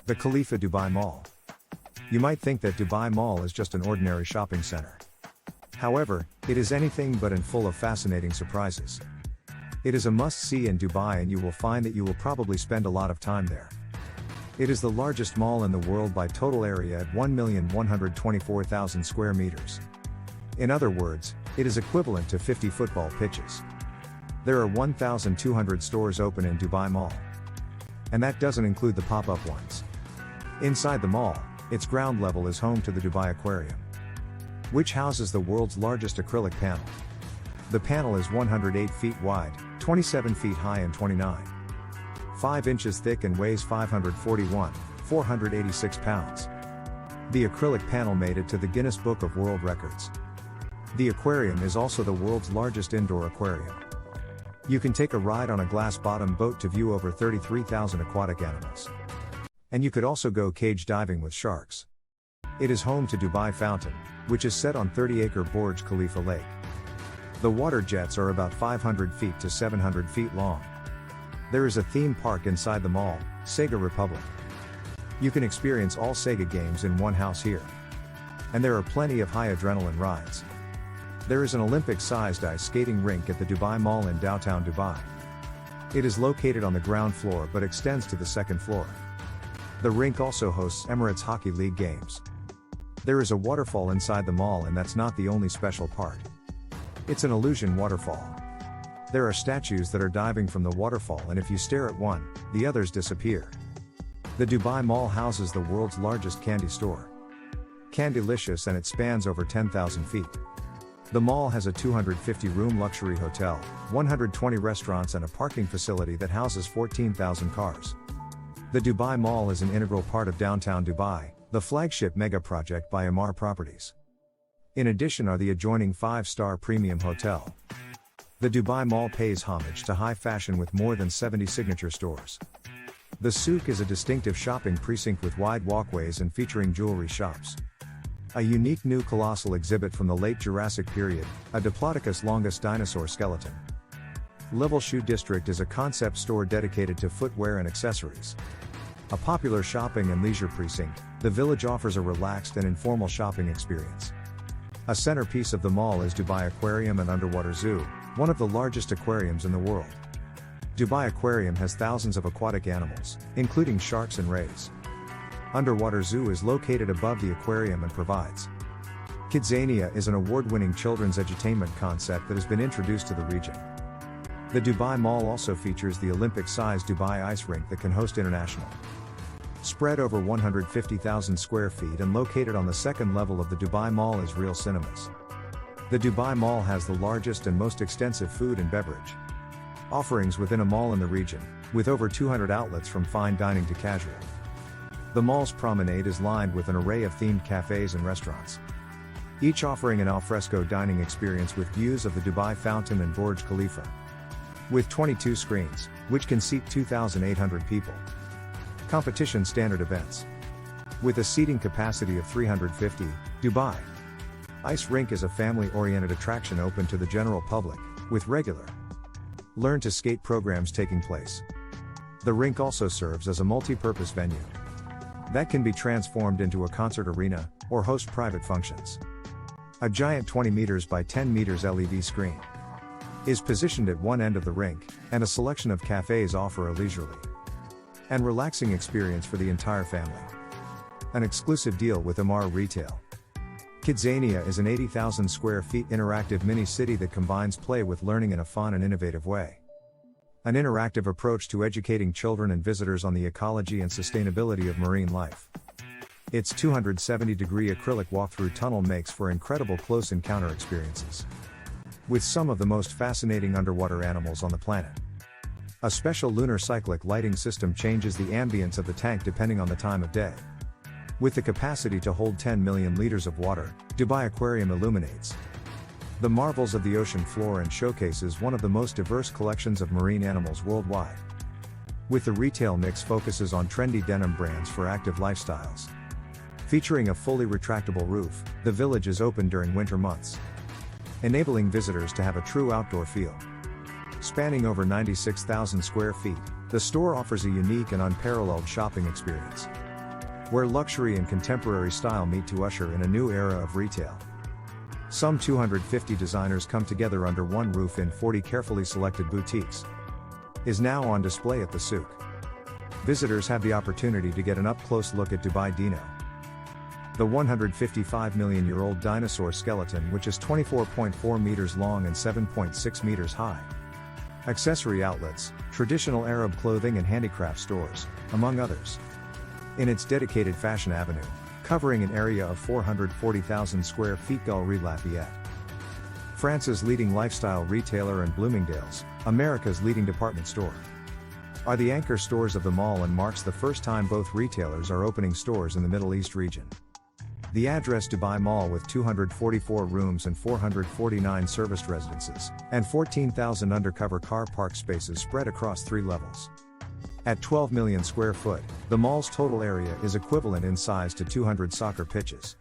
The Khalifa Dubai Mall. You might think that Dubai Mall is just an ordinary shopping center. However, it is anything but and full of fascinating surprises. It is a must-see in Dubai and you will find that you will probably spend a lot of time there. It is the largest mall in the world by total area at 1,124,000 square meters. In other words, it is equivalent to 50 football pitches. There are 1,200 stores open in Dubai Mall. And that doesn't include the pop-up ones. Inside the mall, its ground level is home to the Dubai Aquarium, which houses the world's largest acrylic panel. The panel is 108 feet wide, 27 feet high and 5 inches thick and weighs 486 pounds. The acrylic panel made it to the Guinness Book of World Records. The aquarium is also the world's largest indoor aquarium. You can take a ride on a glass-bottom boat to view over 33,000 aquatic animals. And you could also go cage diving with sharks. It is home to Dubai Fountain, which is set on 30-acre Burj Khalifa Lake. The water jets are about 500 feet to 700 feet long. There is a theme park inside the mall, Sega Republic. You can experience all Sega games in one house here. And there are plenty of high adrenaline rides. There is an Olympic-sized ice skating rink at the Dubai Mall in downtown Dubai. It is located on the ground floor but extends to the second floor. The rink also hosts Emirates Hockey League games. There is a waterfall inside the mall and that's not the only special part. It's an illusion waterfall. There are statues that are diving from the waterfall and if you stare at one, the others disappear. The Dubai Mall houses the world's largest candy store, Candylicious, and it spans over 10,000 feet. The mall has a 250-room luxury hotel, 120 restaurants and a parking facility that houses 14,000 cars. The Dubai Mall is an integral part of downtown Dubai, the flagship mega project by Emaar Properties. In addition are the adjoining 5-star premium hotel. The Dubai Mall pays homage to high fashion with more than 70 signature stores. The souk is a distinctive shopping precinct with wide walkways and featuring jewelry shops. A unique new colossal exhibit from the late Jurassic period, a Diplodocus longus dinosaur skeleton. Level Shoe District is a concept store dedicated to footwear and accessories. A popular shopping and leisure precinct, the village offers a relaxed and informal shopping experience. A centerpiece of the mall is Dubai Aquarium and Underwater Zoo, one of the largest aquariums in the world. Dubai Aquarium has thousands of aquatic animals, including sharks and rays. Underwater Zoo is located above the aquarium and provides. Kidzania is an award-winning children's edutainment concept that has been introduced to the region. The Dubai Mall also features the Olympic-sized Dubai Ice Rink that can host international. Spread over 150,000 square feet and located on the second level of the Dubai Mall is Real Cinemas. The Dubai Mall has the largest and most extensive food and beverage offerings within a mall in the region, with over 200 outlets from fine dining to casual. The mall's promenade is lined with an array of themed cafes and restaurants, each offering an alfresco dining experience with views of the Dubai Fountain and Burj Khalifa. With 22 screens, which can seat 2,800 people. Competition standard events. With a seating capacity of 350, Dubai Ice Rink is a family-oriented attraction open to the general public, with regular learn to skate programs taking place. The rink also serves as a multi-purpose venue that can be transformed into a concert arena, or host private functions. A giant 20 meters by 10 meters LED screen is positioned at one end of the rink, and a selection of cafes offer a leisurely and relaxing experience for the entire family. An exclusive deal with Emaar Retail. Kidzania is an 80,000 square feet interactive mini-city that combines play with learning in a fun and innovative way. An interactive approach to educating children and visitors on the ecology and sustainability of marine life. Its 270-degree acrylic walk-through tunnel makes for incredible close encounter experiences with some of the most fascinating underwater animals on the planet. A special lunar cyclic lighting system changes the ambience of the tank depending on the time of day. With the capacity to hold 10 million liters of water, Dubai Aquarium illuminates the marvels of the ocean floor and showcases one of the most diverse collections of marine animals worldwide. With the retail mix focuses on trendy denim brands for active lifestyles. Featuring a fully retractable roof, the village is open during winter months, enabling visitors to have a true outdoor feel. Spanning over 96,000 square feet, the store offers a unique and unparalleled shopping experience. where luxury and contemporary style meet to usher in a new era of retail. Some 250 designers come together under one roof in 40 carefully selected boutiques. Is now on display at the souk. Visitors have the opportunity to get an up-close look at Dubai Dino, the 155 million-year-old dinosaur skeleton, which is 24.4 meters long and 7.6 meters high. Accessory outlets, traditional Arab clothing and handicraft stores, among others. In its dedicated fashion avenue, covering an area of 440,000 square feet, Galeries Lafayette, France's leading lifestyle retailer, and Bloomingdale's, America's leading department store, are the anchor stores of the mall and marks the first time both retailers are opening stores in the Middle East region. The address Dubai Mall, with 244 rooms and 449 serviced residences, and 14,000 undercover car park spaces spread across 3 levels. At 12 million square foot, the mall's total area is equivalent in size to 200 soccer pitches.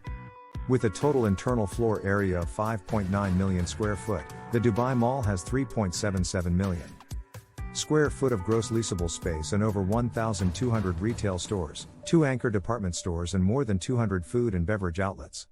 With a total internal floor area of 5.9 million square foot, the Dubai Mall has 3.77 million square foot of gross leasable space and over 1,200 retail stores, 2 anchor department stores, and more than 200 food and beverage outlets.